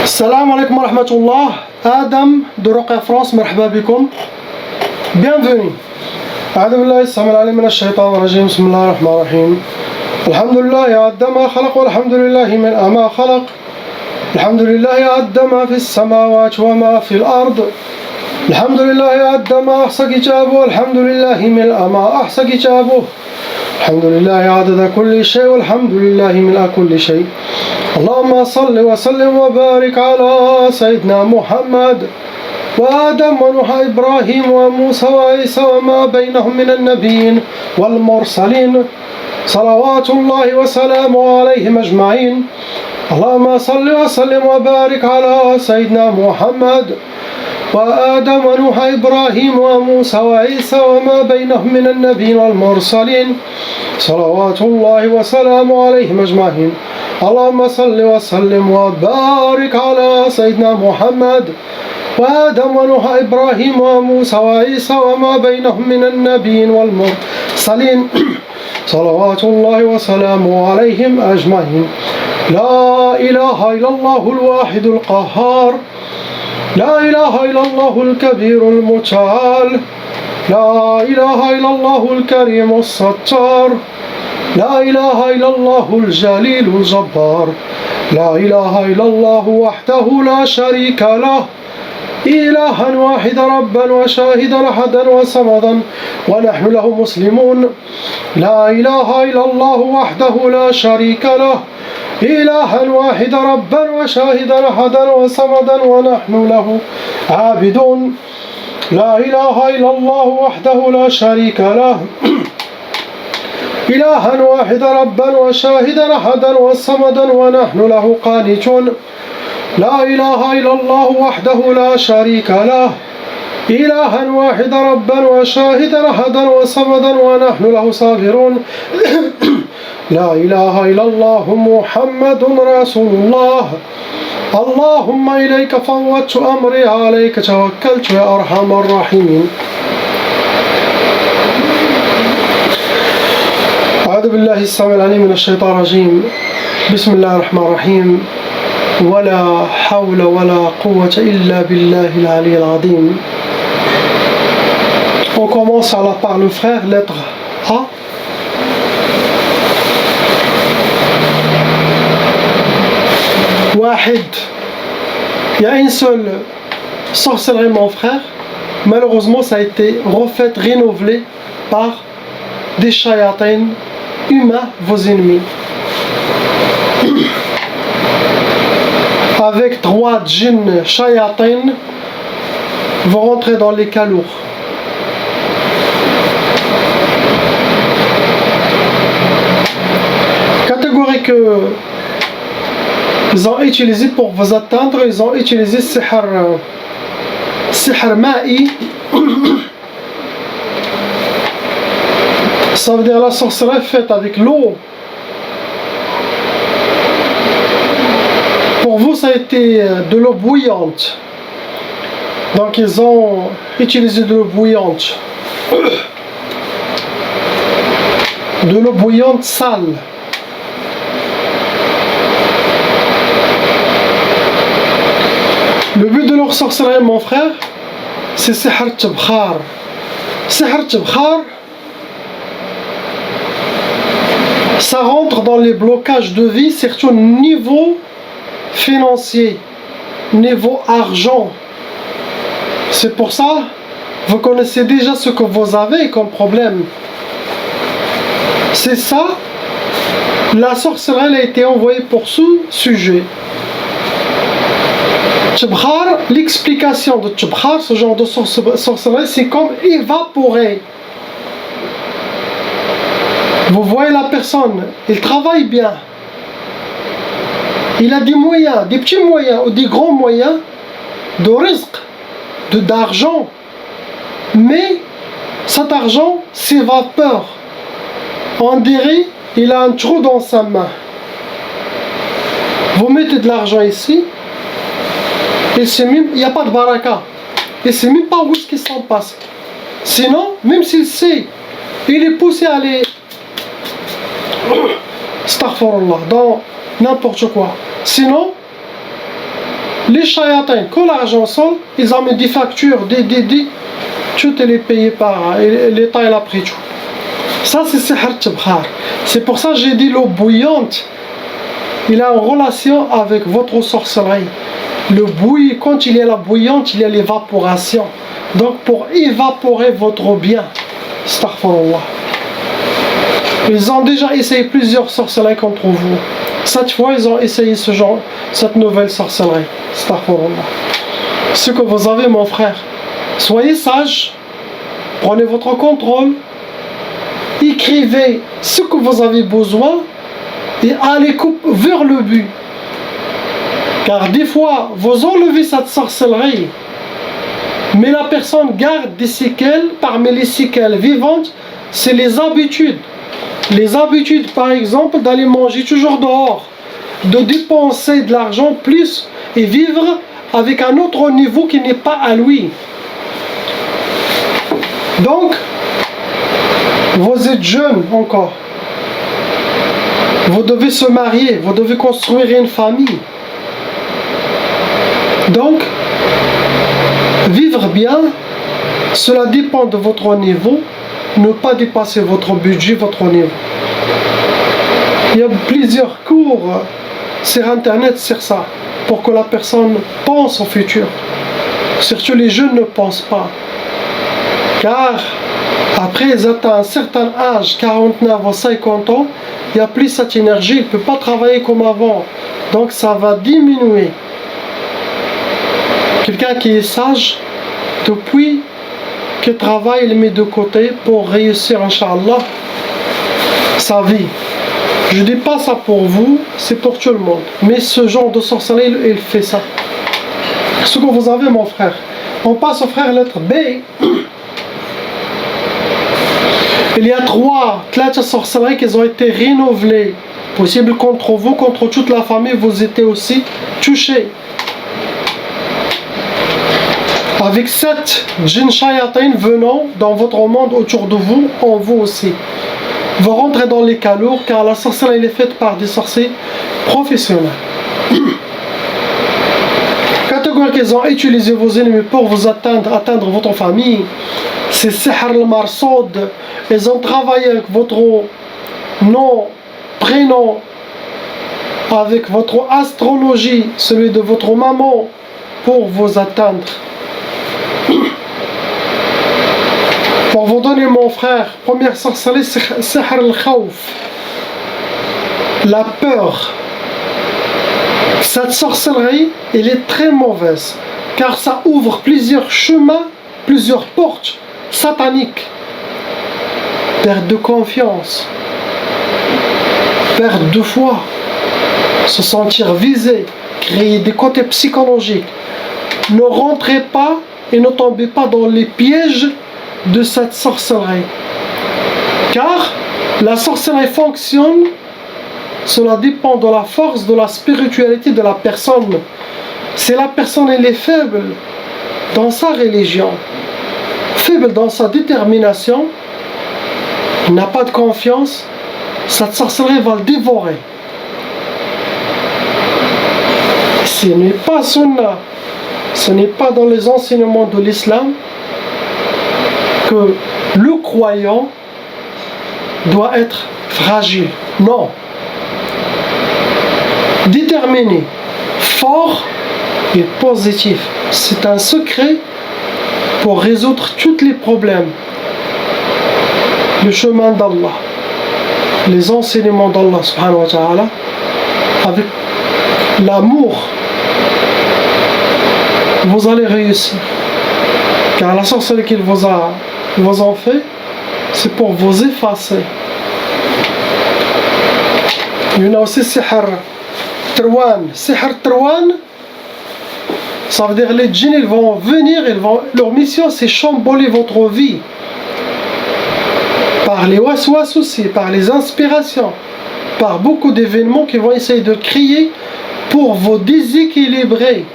Salam alaikum wa rahmatullah. Adam de Roqa France, مرحبا بكم. Bienvenue. أعوذ بالله السميع العليم من الشيطان الرجيم. بسم الله الرحمن الرحيم. الحمد لله يعد ما خلق والحمد لله من ما خلق. الحمد لله يعد ما في السماوات وما في الأرض. الحمد لله يعد ما أحصى كتابه والحمد لله من ما أحصى كتابه. الحمد لله عدد كل شيء والحمد لله من كل شيء. اللهم صل وسلم وبارك على سيدنا محمد وآدم ونوح إبراهيم وموسى وعيسى وما بينهم من النبيين والمرسلين صلوات الله وسلامه عليهم أجمعين. اللهم صل وسلم وبارك على سيدنا محمد وآدم ونوح إبراهيم وموسى وعيسى وما بينهم من النبيين والمرسلين صلوات الله وسلامه عليهم أجمعين. اللهم صل وسلم وبارك على سيدنا محمد وآدم ونوح إبراهيم وموسى وعيسى وما بينهم من النبيين والمرسلين صلوات الله وسلامه عليهم أجمعين. لا إله إلا الله الواحد القهار. لا إله إلا الله الكبير المتعال. لا إله إلا الله الكريم الستار. لا إله إلا الله الجليل الجبار. لا إله إلا الله وحده لا شريك له إلها واحدا ربا وشاهدا أحدا وصمدا ونحن له مسلمون. لا إله إلا الله وحده لا شريك له إلها واحدا ربا وشاهدا أحدا وصمدا ونحن له عابدون. لا إله إلا الله وحده لا شريك له إلها واحدا ربا وشاهدا أحدا وصمدا ونحن له قانتون. لا إله إلا الله وحده لا شريك له إلها واحدا ربا وشاهدا أحدا وصمدا ونحن له صابرون. لا إله إلا الله محمد رسول الله. اللهم إليك فوضت أمري عليك توكلت يا أرحم الراحمين. أعوذ بالله السميع العليم من الشيطان الرجيم. بسم الله الرحمن الرحيم. ولا حول ولا قوة إلا بالله العلي العظيم. On commence alors par le frère, lettre A. Wahid. Il y a une seule sorcellerie, mon frère. Malheureusement, ça a été refait, renouvelé par des shayatins humains, vos ennemis. Avec 3 djinns shayatins vont rentrer dans les cas lourds. Catégorie que ils ont utilisé pour vous atteindre, ils ont utilisé sihr ma'i. Ça veut dire la sorcellerie faite avec l'eau. Pour vous, ça a été de l'eau bouillante. Donc ils ont utilisé de l'eau bouillante. De l'eau bouillante sale. Le but de leur sorcellerie, mon frère, c'est sihr tibkhar. Sihr tibkhar, ça rentre dans les blocages de vie, surtout niveau financier, niveau argent. C'est pour ça, vous connaissez déjà ce que vous avez comme problème. C'est ça, la sorcellerie a été envoyée pour ce sujet. Tibkhar, l'explication de Tibkhar, ce genre de sorcellerie, c'est comme évaporer. Vous voyez la personne, il travaille bien. Il a des moyens, des petits moyens ou des grands moyens de risque, d'argent. Mais cet argent s'évapore. On dirait qu'il a un trou dans sa main. Vous mettez de l'argent ici, et il n'y a pas de baraka. Il ne sait même pas où est-ce qu'il s'en passe. Sinon, même s'il sait, il est poussé à aller astaghfirullah, dans n'importe quoi. Sinon, Les chayatins, quand l'argent sort, ils amènent des factures, tout est payé par l'État, il a pris tout. Ça, c'est sihr tibkhar. C'est pour ça que j'ai dit l'eau bouillante, il a une relation avec votre sorcellerie. Le bouilli, quand il y a la bouillante, il y a l'évaporation. Donc, pour évaporer votre bien, astaghfirullah. Ils ont déjà essayé plusieurs sorcelleries contre vous. Cette fois, ils ont essayé cette nouvelle sorcellerie. Astaghfirullah. Ce que vous avez, mon frère, soyez sage, prenez votre contrôle, écrivez ce que vous avez besoin et allez vers le but. Car des fois, vous enlevez cette sorcellerie, mais la personne garde des séquelles. Parmi les séquelles vivantes, c'est les habitudes. Les habitudes, par exemple, d'aller manger toujours dehors, de dépenser de l'argent plus et vivre avec un autre niveau qui n'est pas à lui. Donc, vous êtes jeune encore. Vous devez se marier, vous devez construire une famille. Donc, vivre bien, cela dépend de votre niveau. Ne pas dépasser votre budget, votre niveau. Il y a plusieurs cours sur internet sur ça, pour que la personne pense au futur. Surtout les jeunes ne pensent pas. Car après ils atteignent un certain âge, 49 ou 50 ans, il n'y a plus cette énergie, il ne peut pas travailler comme avant. Donc ça va diminuer. Quelqu'un qui est sage, depuis qu'il travaille, il met de côté pour réussir, Inch'Allah, sa vie. Je ne dis pas ça pour vous, c'est pour tout le monde. Mais ce genre de sorcellerie, il fait ça. Ce que vous avez, mon frère. On passe au frère lettre B. Il y a trois sorcelleries qui ont été renouvelées. Possible contre vous, contre toute la famille, vous étiez aussi touchés. Avec 7 djinns shayatin venant dans votre monde autour de vous, en vous aussi. Vous rentrez dans les cas lourds, car la sorcellerie est faite par des sorciers professionnels. Catégorie qu'ils ont utilisé vos ennemis pour vous atteindre votre famille, c'est sihr al-marsoud. Ils ont travaillé avec votre nom, prénom, avec votre astrologie, celui de votre maman, pour vous atteindre. Pour vous donner, mon frère, première sorcellerie, c'est sihr al-khawf, la peur. Cette sorcellerie, elle est très mauvaise, car ça ouvre plusieurs chemins, plusieurs portes sataniques. Perte de confiance, perte de foi, se sentir visé, créer des côtés psychologiques. Ne rentrez pas et ne tombez pas dans les pièges de cette sorcellerie. Car la sorcellerie fonctionne, cela dépend de la force, de la spiritualité de la personne. Si la personne elle est faible dans sa religion, faible dans sa détermination, n'a pas de confiance, cette sorcellerie va le dévorer. Ce n'est pas sunna, ce n'est pas dans les enseignements de l'islam que le croyant doit être fragile. Non. Déterminé, fort et positif. C'est un secret pour résoudre tous les problèmes. Le chemin d'Allah, les enseignements d'Allah subhanahu wa ta'ala, avec l'amour, vous allez réussir. Car la sorcellerie qu'il vous en fait, c'est pour vous effacer. Il y en a aussi sihr Tarwan. Sihr Tarwan, ça veut dire les djinns, ils vont venir, leur mission c'est chambouler votre vie. Par les waswas aussi, par les inspirations, par beaucoup d'événements qui vont essayer de crier pour vous déséquilibrer.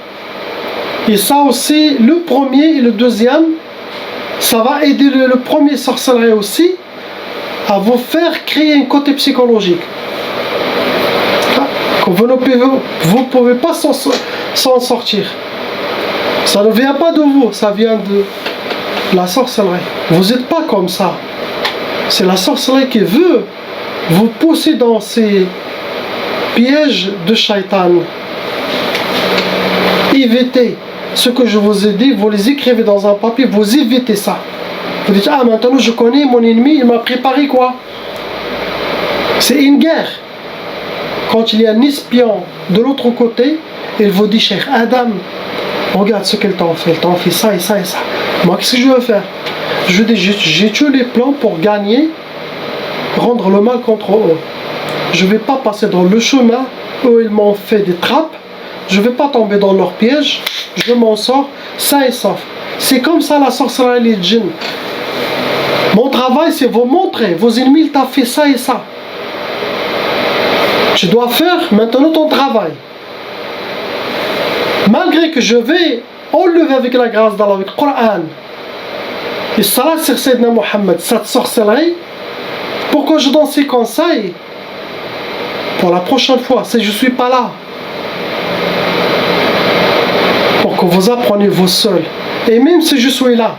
Et ça aussi, le premier et le deuxième, ça va aider le premier sorcellerie aussi à vous faire créer un côté psychologique. Vous ne pouvez pas s'en sortir. Ça ne vient pas de vous, ça vient de la sorcellerie. Vous n'êtes pas comme ça. C'est la sorcellerie qui veut vous pousser dans ces pièges de shaitan. Évitez ce que je vous ai dit, vous les écrivez dans un papier, vous évitez ça. Vous dites, ah maintenant je connais mon ennemi, il m'a préparé quoi? C'est une guerre. Quand il y a un espion de l'autre côté, il vous dit, Cheikh Adam, regarde ce qu'elle t'a fait, elle t'a fait ça et ça et ça. Moi, qu'est-ce que je veux faire? Je dis, j'ai tué les plans pour gagner, rendre le mal contre eux. Je ne vais pas passer dans le chemin, eux ils m'ont fait des trappes, je ne vais pas tomber dans leur piège, je m'en sors, ça et ça. C'est comme ça la sorcellerie et les djinns. Mon travail c'est vous montrer, vos ennemis ils t'ont fait ça et ça. Tu dois faire maintenant ton travail. Malgré que je vais enlever avec la grâce d'Allah, avec le Coran, et salat sur Sayyidina Muhammad, cette sorcellerie, pourquoi je donne ces conseils? Pour la prochaine fois, si je ne suis pas là, pour que vous appreniez vous seuls. Et même si je suis là,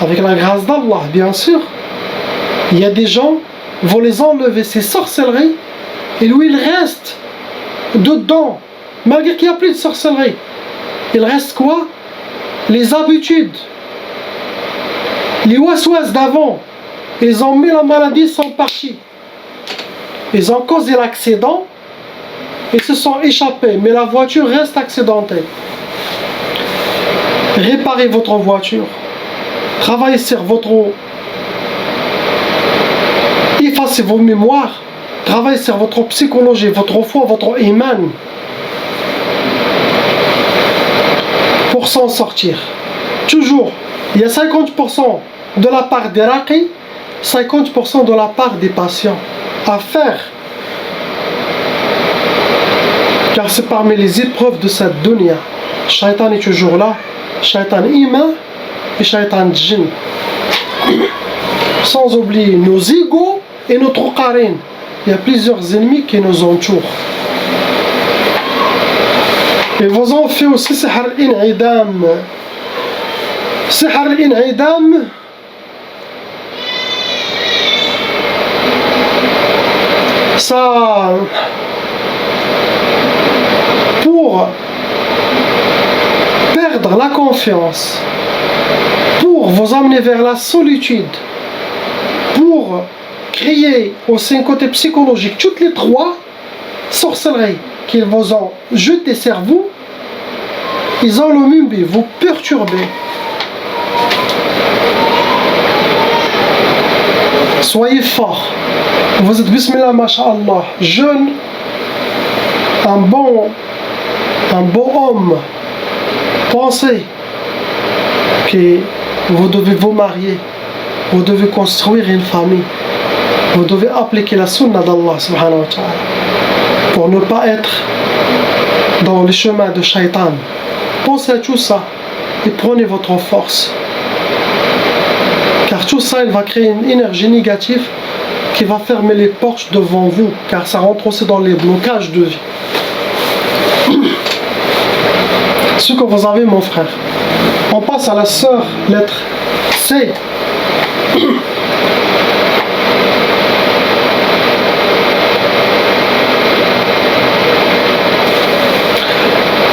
avec la grâce d'Allah, bien sûr, il y a des gens, vous les enlevez ces sorcelleries, et lui il reste dedans, malgré qu'il n'y a plus de sorcellerie. Il reste quoi? Les habitudes, les waswas d'avant. Ils ont mis la maladie, ils sont partis. Ils ont causé l'accident, ils se sont échappés, mais la voiture reste accidentée. Réparez votre voiture. Travaillez sur votre... Effacez vos mémoires. Travaillez sur votre psychologie, votre foi, votre iman. Pour s'en sortir. Toujours, il y a 50% de la part des raqis, 50% de la part des patients à faire. Car c'est parmi les épreuves de cette dunya. Shaitan est toujours là. Shaitan humain et shaitan djinn. Sans oublier nos égos et notre qarin. Il y a plusieurs ennemis qui nous entourent. Et vous en faites aussi sihr al-in'idam. Sihr al-in'idam, ça, pour perdre la confiance, pour vous amener vers la solitude, pour créer aussi un côté psychologique, toutes les trois sorcelleries qu'ils vous ont jeté sur vous, ils ont le même but, vous perturber. Soyez forts. Vous êtes bismillah, masha'Allah, jeune, un beau homme. Pensez que vous devez vous marier, vous devez construire une famille, vous devez appliquer la sunna d'Allah subhanahu wa ta'ala pour ne pas être dans le chemin de shaitan. Pensez à tout ça et prenez votre force. Car tout ça, il va créer une énergie négative qui va fermer les portes devant vous, car ça rentre aussi dans les blocages de vie. Ce que vous avez, mon frère. On passe à la sœur, lettre C.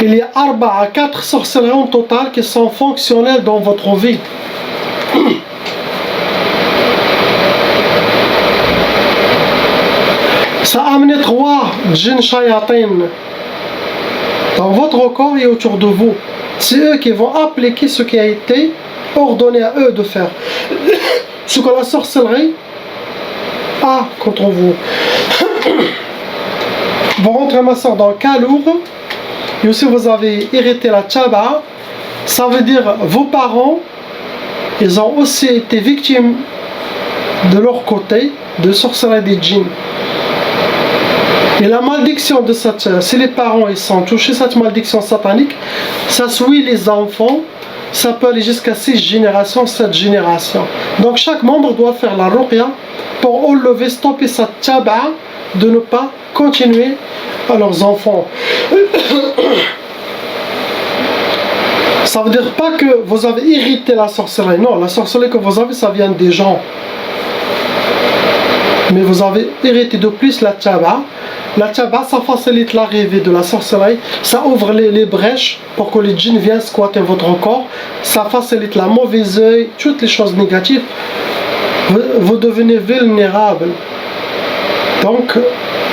Il y a 4 sorcelleries en total qui sont fonctionnelles dans votre vie. Ça a amené 3 djinns shayatin dans votre corps et autour de vous. C'est eux qui vont appliquer ce qui a été ordonné à eux de faire. Ce que la sorcellerie a contre vous. Vous rentrez, ma soeur, dans le cas lourd. Et aussi vous avez hérité la tchaba. Ça veut dire vos parents, ils ont aussi été victimes de leur côté de sorcellerie des djinns. Et la malédiction de cette... Si les parents ils sont touchés, cette malédiction satanique, ça suit les enfants, ça peut aller jusqu'à 6 générations, 7 générations. Donc chaque membre doit faire la ruqya pour enlever, stopper cette tchaba, de ne pas continuer à leurs enfants. Ça veut dire pas que vous avez irrité la sorcellerie. Non, la sorcellerie que vous avez, ça vient des gens. Mais vous avez irrité de plus la tchaba. La tchaba, ça facilite l'arrivée de la sorcellerie. Ça ouvre les brèches pour que les djinns viennent squatter votre corps. Ça facilite la mauvaise œil, toutes les choses négatives. Vous devenez vulnérable. Donc,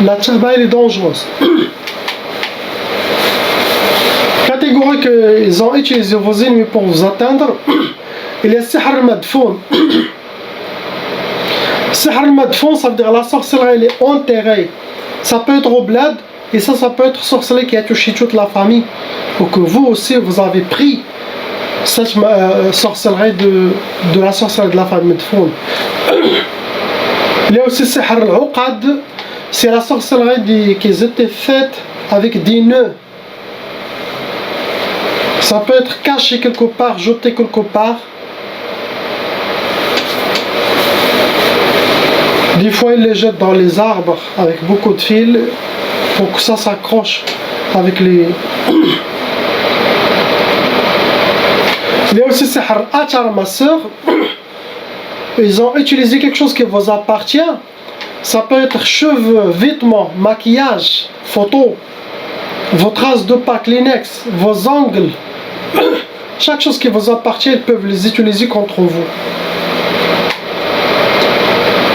la tchaba, elle est dangereuse. Catégorie qu'ils ont utilisé vos ennemis pour vous atteindre, il y a sihr al-madfoun. Sihr al-madfoun, ça veut dire la sorcellerie, elle est enterrée. Ça peut être au bled, et ça peut être sorcellerie qui a touché toute la famille, ou que vous aussi, vous avez pris cette sorcellerie de la sorcellerie de la famille madfoun. Il y a aussi sihr al-uqad, c'est la sorcellerie qui était faite avec des nœuds. Ça peut être caché quelque part, jeté quelque part. Des fois, ils les jettent dans les arbres avec beaucoup de fils pour que ça s'accroche avec les... Il y a aussi sihr atar, ma soeur. Ils ont utilisé quelque chose qui vous appartient. Ça peut être cheveux, vêtements, maquillage, photos, vos traces de pas, Kleenex, vos ongles. Chaque chose qui vous appartient, ils peuvent les utiliser contre vous.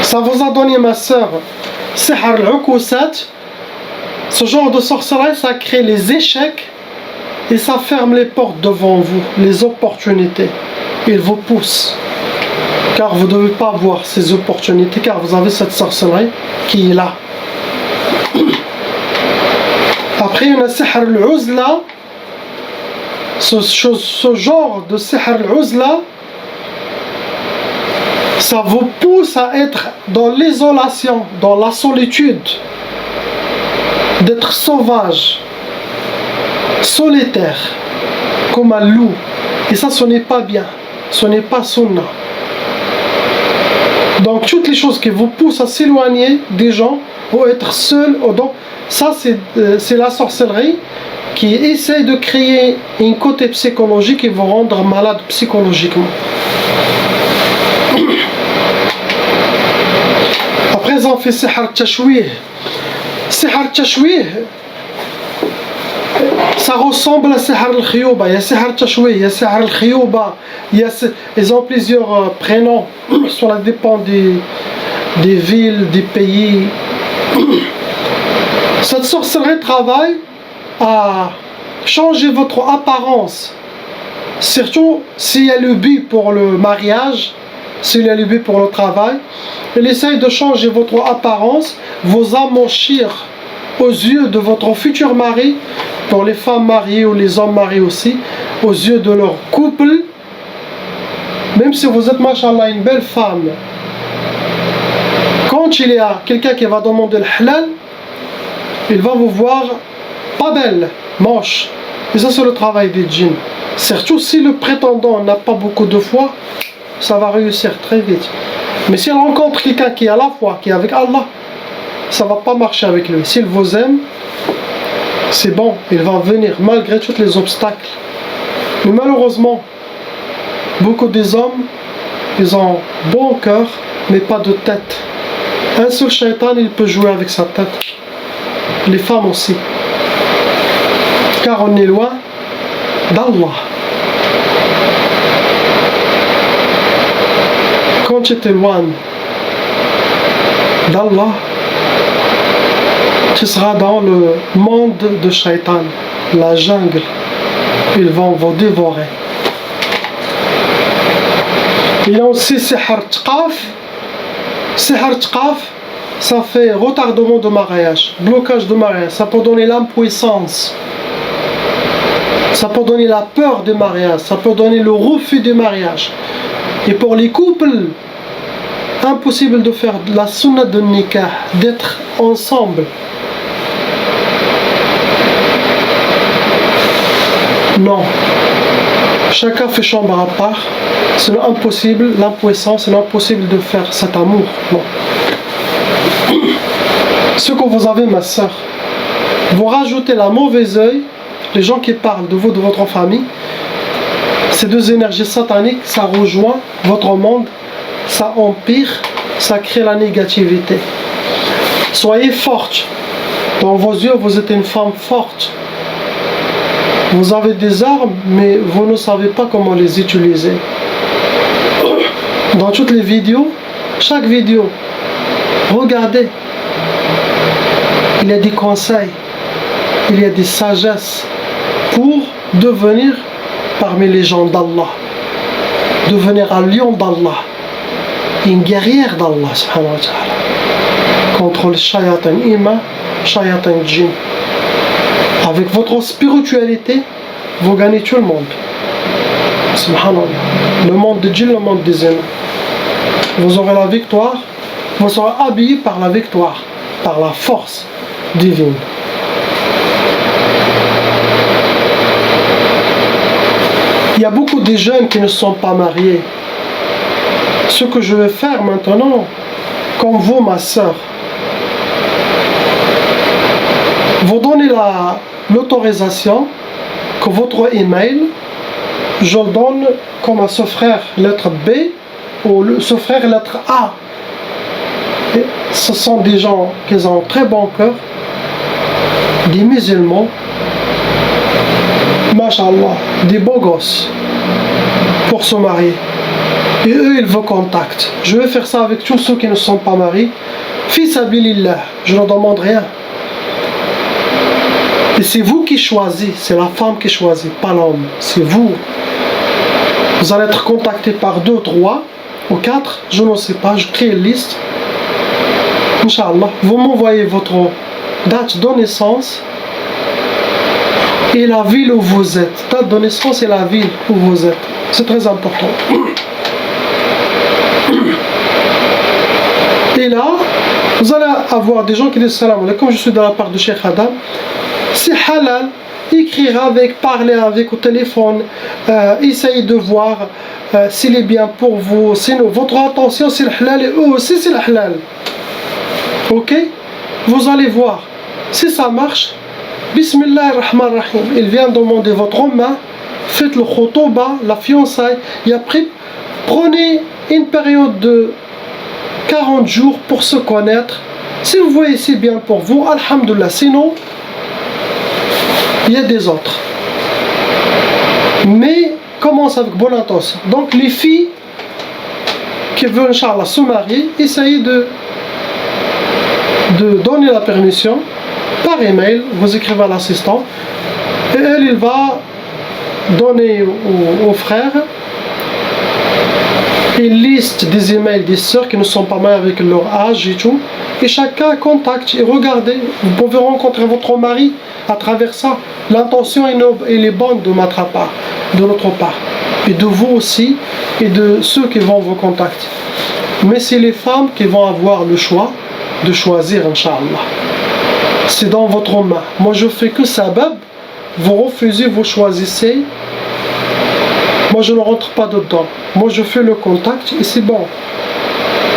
Ça vous a donné, ma soeur, sihr al-ukusat. Ce genre de sorcellerie, ça crée les échecs et ça ferme les portes devant vous, les opportunités. Il vous pousse. Car vous ne devez pas voir ces opportunités, car vous avez cette sorcellerie qui est là. Après, il y a sihr al-uzla. Ce genre de sihr al-uzla, ça vous pousse à être dans l'isolation, dans la solitude, d'être sauvage, solitaire, comme un loup. Et ça, ce n'est pas bien, ce n'est pas sunna. Donc, toutes les choses qui vous poussent à s'éloigner des gens, ou être seul, donc, ça, c'est la sorcellerie qui essaie de créer un côté psychologique et vous rendre malade psychologiquement. Après, ils ont fait sihr al-tashwih. Sihr al-tashwih, ça ressemble à sihr al-khiyouba. Il y a sihr al-tashwih, il y a sihr al-khiyouba. Ils ont plusieurs prénoms. Cela dépend des villes, des pays. Cette sorcellerie travaille à changer votre apparence, surtout s'il y a le but pour le mariage, s'il y a le but pour le travail. Il essaye de changer votre apparence, vous amochir aux yeux de votre futur mari, pour les femmes mariées ou les hommes mariés aussi, aux yeux de leur couple. Même si vous êtes, machallah, une belle femme, quand il y a quelqu'un qui va demander le halal, il va vous voir pas belle, moche. Et ça, c'est le travail des djinns. Surtout si le prétendant n'a pas beaucoup de foi, ça va réussir très vite. Mais s'il rencontre quelqu'un qui a la foi, qui est avec Allah, ça va pas marcher avec lui. S'il vous aime, c'est bon, il va venir malgré tous les obstacles. Mais malheureusement, beaucoup des hommes, ils ont bon cœur, mais pas de tête. Un seul shaitan, il peut jouer avec sa tête. Les femmes aussi. Car on est loin d'Allah. Quand tu es loin d'Allah, tu seras dans le monde de shaitan, la jungle. Ils vont vous dévorer. Il y a aussi sihr tqaf. Sihr tqaf, ça fait retardement de mariage, blocage de mariage. Ça peut donner l'impuissance. Ça peut donner la peur du mariage. Ça peut donner le refus du mariage. Et pour les couples, impossible de faire la sunna de nikah, d'être ensemble. Non. Chacun fait chambre à part. C'est impossible, l'impuissance, c'est impossible de faire cet amour. Non. Ce que vous avez, ma soeur, vous rajoutez la mauvaise œil, les gens qui parlent de vous, de votre famille, Ces deux énergies sataniques, ça rejoint votre monde, ça empire, ça crée la négativité. Soyez forte. Dans vos yeux, vous êtes une femme forte. Vous avez des armes, mais vous ne savez pas comment les utiliser. Dans toutes les vidéos, chaque vidéo, regardez. Il y a des conseils, il y a des sagesses pour devenir parmi les gens d'Allah, devenir un lion d'Allah, une guerrière d'Allah subhanahu wa ta'ala, contre le shayatin ima, shayatin djinn. Avec votre spiritualité, vous gagnez tout le monde. Subhanallah. Le monde de djinn, le monde des humains. Vous aurez la victoire, vous serez habillé par la victoire, par la force divine. Il y a beaucoup de jeunes qui ne sont pas mariés. Ce que je vais faire maintenant, comme vous, ma soeur, vous donnez l'autorisation que votre email, je le donne comme à ce frère lettre B ou ce frère lettre A. Et ce sont des gens qui ont un très bon cœur, des musulmans, Masha'Allah, des beaux gosses pour se marier. Et eux, ils vous contactent. Je vais faire ça avec tous ceux qui ne sont pas mariés. Fi sabilillah, je ne demande rien. Et c'est vous qui choisissez, c'est la femme qui choisit, pas l'homme. C'est vous. Vous allez être contacté par 2, 3 ou 4, je ne sais pas, je crée une liste. Inch'Allah, vous m'envoyez votre date de naissance et la ville où vous êtes. Date de naissance et la ville où vous êtes. C'est très important. Et là, vous allez avoir des gens qui disent salam alaikum, je suis de la part de Cheikh Adam. C'est halal, écrire avec, parler avec au téléphone, essayer de voir s'il est bien pour vous. Sinon, votre attention c'est le halal et eux aussi c'est le halal. Ok? Vous allez voir. Si ça marche, Bismillah ar-Rahman ar-Rahim. Il vient demander votre main, faites le khotoba, la fiançaille, et après, prenez une période de 40 jours pour se connaître. Si vous voyez c'est bien pour vous, alhamdoulilah. Sinon, il y a des autres. Mais commence avec bonne intention. Donc les filles qui veulent, Inch'Allah, se marier, essayez de donner la permission par email. Vous écrivez à l'assistant et elle, il va donner aux frères une liste des emails des sœurs qui ne sont pas mariées avec leur âge et tout. Et chacun contacte et regardez, vous pouvez rencontrer votre mari à travers ça. L'intention est bonne de notre part, et de vous aussi, et de ceux qui vont vous contacter. Mais c'est les femmes qui vont avoir le choix de choisir, Inch'Allah. C'est dans votre main. Moi je fais que sabab, vous refusez, vous choisissez. Moi je ne rentre pas dedans. Moi je fais le contact et c'est bon.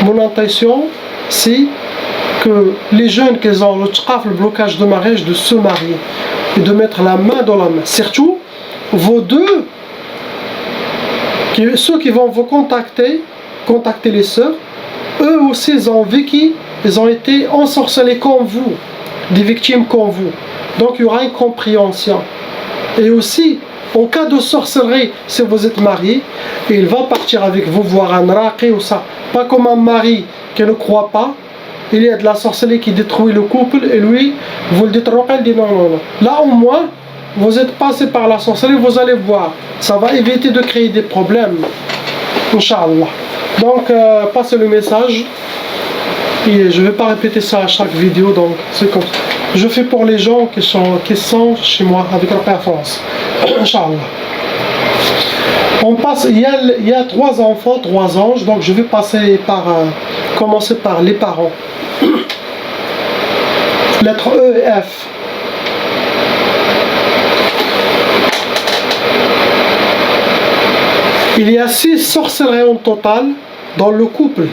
Mon intention c'est que les jeunes qui ont le blocage de mariage, de se marier et de mettre la main dans la main. Surtout, vos deux, ceux qui vont vous contacter les sœurs, eux aussi ils ont vécu, ils ont été ensorcelés comme vous, des victimes comme vous. Donc il y aura une compréhension. Et aussi, en cas de sorcellerie, si vous êtes marié, il va partir avec vous voir un raqi ou ça. Pas comme un mari qui ne croit pas. Il y a de la sorcellerie qui détruit le couple et lui, vous le dites raqi, il dit non, non, non. Là au moins, vous êtes passé par la sorcellerie, vous allez voir. Ça va éviter de créer des problèmes. Inch'Allah. Donc, passez le message. Et je ne vais pas répéter ça à chaque vidéo, donc c'est comme ça. Je fais pour les gens qui sont chez moi avec la France. Inch'Allah. On passe, il y a 3 enfants, 3 anges, donc je vais commencer par les parents. Lettre E et F. Il y a 6 sorcelleries en total dans le couple.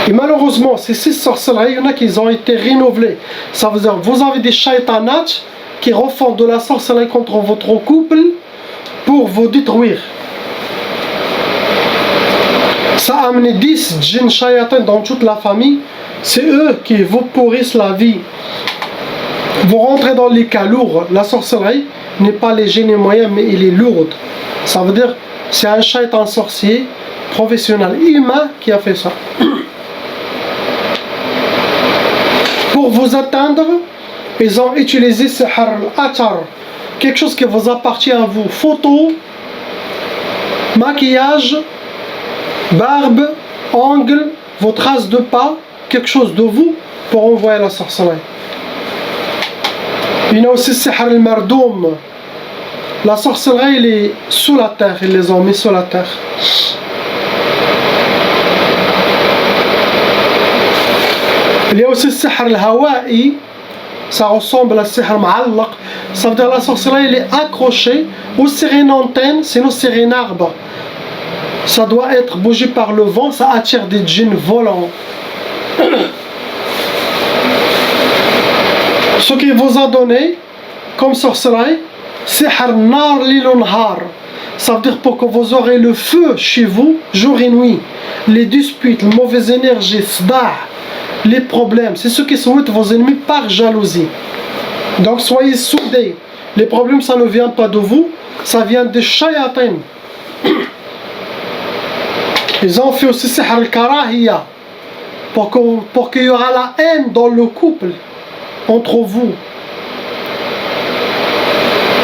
Et malheureusement, ces 6 sorcelleries, il y en a qui ont été renouvelées. Ça veut dire, vous avez des shaytanats qui refont de la sorcellerie contre votre couple pour vous détruire. Ça a amené 10 djinns shayatins dans toute la famille. C'est eux qui vous pourrissent la vie. Vous rentrez dans les cas lourds. La sorcellerie n'est pas léger ni moyen, mais il est lourde. Ça veut dire c'est un shaitan sorcier professionnel humain qui a fait ça. Pour vous atteindre, ils ont utilisé ce al-atar, quelque chose qui vous appartient à vous. Photo, maquillage, barbe, ongles, vos traces de pas, quelque chose de vous pour envoyer la sorcellerie. Il y a aussi sihr al-mardoum. La sorcellerie, elle est sous la terre, ils les ont mis sous la terre. Il y a aussi sihr al-hawa'i. Ça ressemble à sihr ma'allaq. Ça veut dire la sorcellerie, elle est accrochée ou sur une antenne, sinon sur un arbre. Ça doit être bougé par le vent, ça attire des djinns volants. Ce qu'il vous a donné comme sorcellerie, sihr nar lilunhar. Ça veut dire pour que vous aurez le feu chez vous, jour et nuit. Les disputes, les mauvaises énergies, les problèmes, c'est ce qui souhaitent vos ennemis par jalousie. Donc soyez soudés. Les problèmes, ça ne vient pas de vous, ça vient des shayatins. Ils ont fait aussi sihr al-karahiya pour qu'il y aura la haine dans le couple entre vous.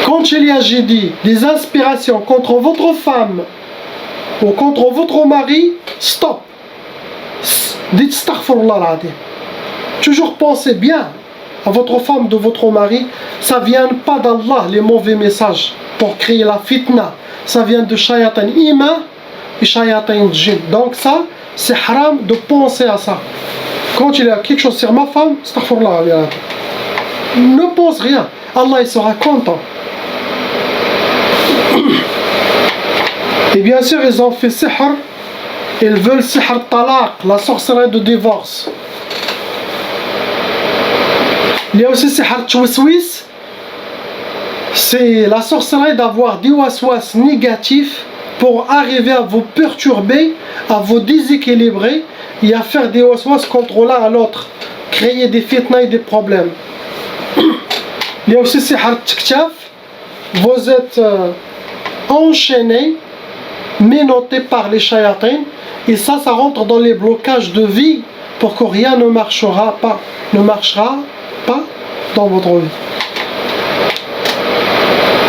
Quand il y a, j'ai dit, des inspirations contre votre femme ou contre votre mari, stop. Dites astaghfirullah al-azim. Toujours pensez bien à votre femme de votre mari. Ça vient pas d'Allah, les mauvais messages pour créer la fitna. Ça vient de shayatan humain et shayatan djinn. Donc ça, c'est haram de penser à ça. Quand il y a quelque chose sur ma femme, astaghfirullah al-azim. Ne pense rien. Allah il sera content. Et bien sûr, ils ont fait sihr. Ils veulent sihr talaq, la sorcellerie de divorce. Il y a aussi sihr twiswis. C'est la sorcellerie d'avoir des waswas négatifs pour arriver à vous perturber, à vous déséquilibrer et à faire des waswas contre l'un à l'autre, créer des fitnas et des problèmes. Il y a aussi sihr tiktaf. Vous êtes enchaînés, menottés par les shayatins. Et ça rentre dans les blocages de vie pour que rien ne marchera pas dans votre vie.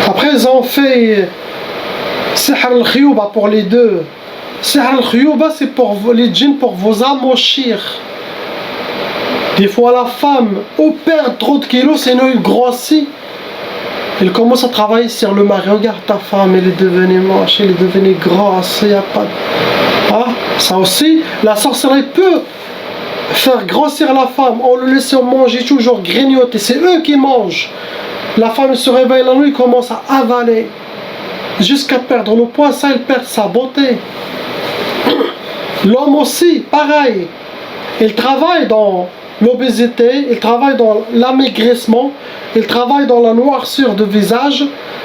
Après, ils ont fait sihr al-khiyuba pour les deux. Sihr al-khiyuba, c'est pour les djinns pour vous amochir. Des fois, la femme perd trop de kilos, sinon elle grossit. Elle commence à travailler sur le mari. Regarde ta femme, elle est devenue moche, elle est devenue grosse, il n'y a pas de... Ah, ça aussi, la sorcellerie peut faire grossir la femme en le laissant manger toujours grignoter. C'est eux qui mangent. La femme se réveille la nuit, commence à avaler jusqu'à perdre le poids. Ça, elle perd sa beauté. L'homme aussi, pareil. Il travaille dans l'obésité, il travaille dans l'amaigrissement, il travaille dans la noirceur de visage,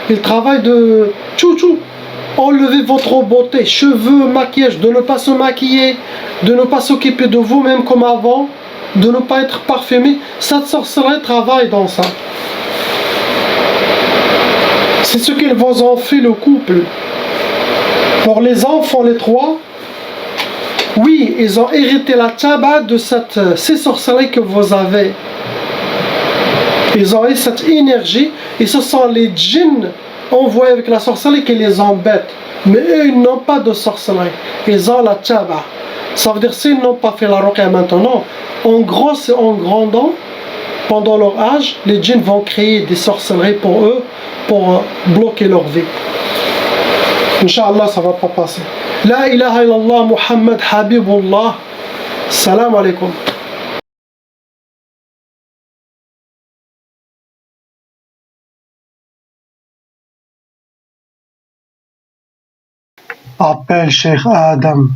il travaille de tchou-tchou. Enlevez votre beauté, cheveux, maquillage, de ne pas se maquiller, de ne pas s'occuper de vous-même comme avant, de ne pas être parfumé. Cette sorcellerie travaille dans ça. C'est ce qu'ils vous ont fait le couple. Pour les enfants, les trois, oui, ils ont hérité la taba de ces sorcelleries que vous avez. Ils ont eu cette énergie et ce sont les djinns envoyés avec la sorcellerie qui les embêtent. Mais eux, ils n'ont pas de sorcellerie. Ils ont la taba. Ça veut dire s'ils n'ont pas fait la ruqya maintenant, en gros, c'est en grandant, pendant leur âge, les djinns vont créer des sorcelleries pour eux, pour bloquer leur vie. Inch'Allah, ça va pas passer. La ilaha illallah Muhammad Habibullah. Salam alaikum. Appelle Cheikh Adam.